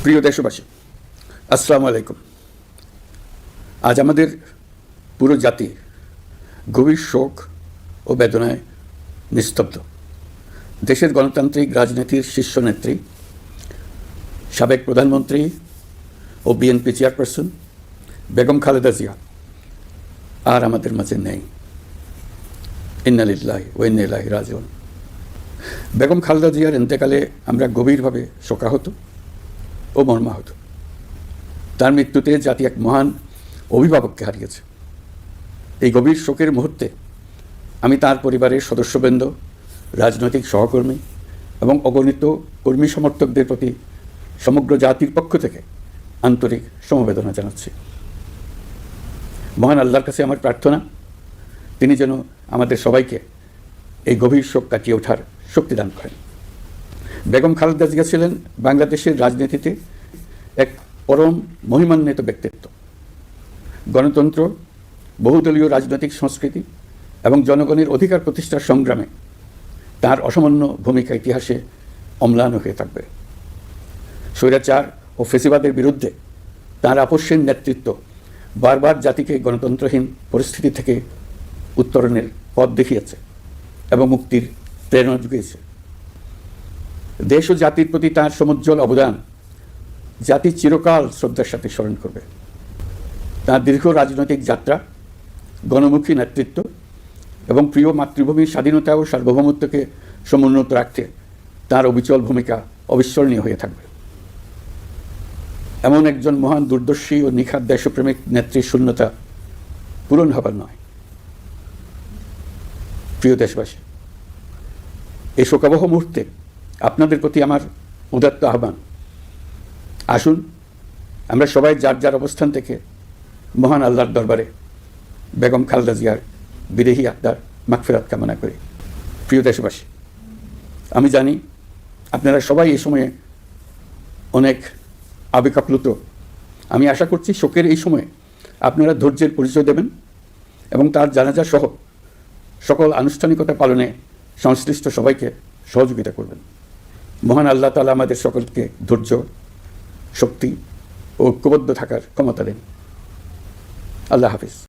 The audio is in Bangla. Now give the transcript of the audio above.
প্রিয় দেশবাসী, আসসালামু আলাইকুম। আজ আমাদের পুরো জাতি গভীর শোক ও বেদনায় নিস্তব্ধ। দেশের গণতান্ত্রিক রাজনীতির শীর্ষ নেত্রী, সাবেক প্রধানমন্ত্রী ও বিএনপি চেয়ারপারসন বেগম খালেদা জিয়া আর আমাদের মাঝে নেই। ইন্না লিল্লাহি ওয়া ইন্না ইলাইহি রাজিউন। বেগম খালেদা জিয়ার ইন্তেকালে আমরা গভীরভাবে শোকাহত ও মর্মাহত। তার মৃত্যুতে জাতি এক মহান অভিভাবককে হারিয়েছে। এই গভীর শোকের মুহূর্তে আমি তার পরিবারের সদস্যবৃন্দ, রাজনৈতিক সহকর্মী এবং অগণিত কর্মী সমর্থকদের প্রতি সমগ্র জাতির পক্ষ থেকে আন্তরিক সমবেদনা জানাচ্ছি। মহান আল্লাহর কাছে আমার প্রার্থনা, তিনি যেন আমাদের সবাইকে এই গভীর শোক কাটিয়ে ওঠার শক্তি দান করেন। বেগম খালেদা জিয়া ছিলেন বাংলাদেশের রাজনীতিতে এক পরম মহিমান্বিত ব্যক্তিত্ব। গণতন্ত্র, বহুদলীয় রাজনৈতিক সংস্কৃতি এবং জনগণের অধিকার প্রতিষ্ঠার সংগ্রামে তার অসামান্য ভূমিকা ইতিহাসে অম্লান হয়ে থাকবে। স্বৈরাচার ও ফেসিবাদের বিরুদ্ধে তার আপসহীন নেতৃত্ব বারবার জাতিকে গণতন্ত্রহীন পরিস্থিতি থেকে উত্তরণের পথ দেখিয়েছে এবং মুক্তির প্রেরণা জুগিয়েছে। দেশ ও জাতির প্রতি তার সমুজ্জ্বল অবদান জাতি চিরকাল শ্রদ্ধার সাথে স্মরণ করবে। তার দীর্ঘ রাজনৈতিক যাত্রা, গণমুখী নেতৃত্ব এবং প্রিয় মাতৃভূমির স্বাধীনতা ও সার্বভৌমত্বকে সমুন্নত রাখতে তার অবিচল ভূমিকা অবিস্মরণীয় হয়ে থাকবে। এমন একজন মহান দূরদর্শী ও নিখাদ দেশপ্রেমিক নেত্রীর শূন্যতা পূরণ হবার নয়। প্রিয় দেশবাসী, এই শোকাবহ মুহূর্তে আপনাদের প্রতি আমার উদাত্ত আহ্বান, আসুন আমরা সবাই যার যার অবস্থান থেকে মহান আল্লাহর দরবারে বেগম খালেদা জিয়ার বিদেহী আত্মার মাগফিরাত কামনা করি। প্রিয় দেশবাসী, আমি জানি আপনারা সবাই এই সময়ে অনেক আবেগাপ্লুত। আমি আশা করছি শোকের এই সময়ে আপনারা ধৈর্যের পরিচয় দেবেন এবং তার জানাজা সহ সকল আনুষ্ঠানিকতা পালনে সংশ্লিষ্ট সবাইকে সহযোগিতা করবেন। মহান আল্লাহ তাআলা আমাদের সকলকে ধৈর্য, শক্তি ও ঐক্যবদ্ধ থাকার ক্ষমতা দেন। আল্লাহ হাফিজ।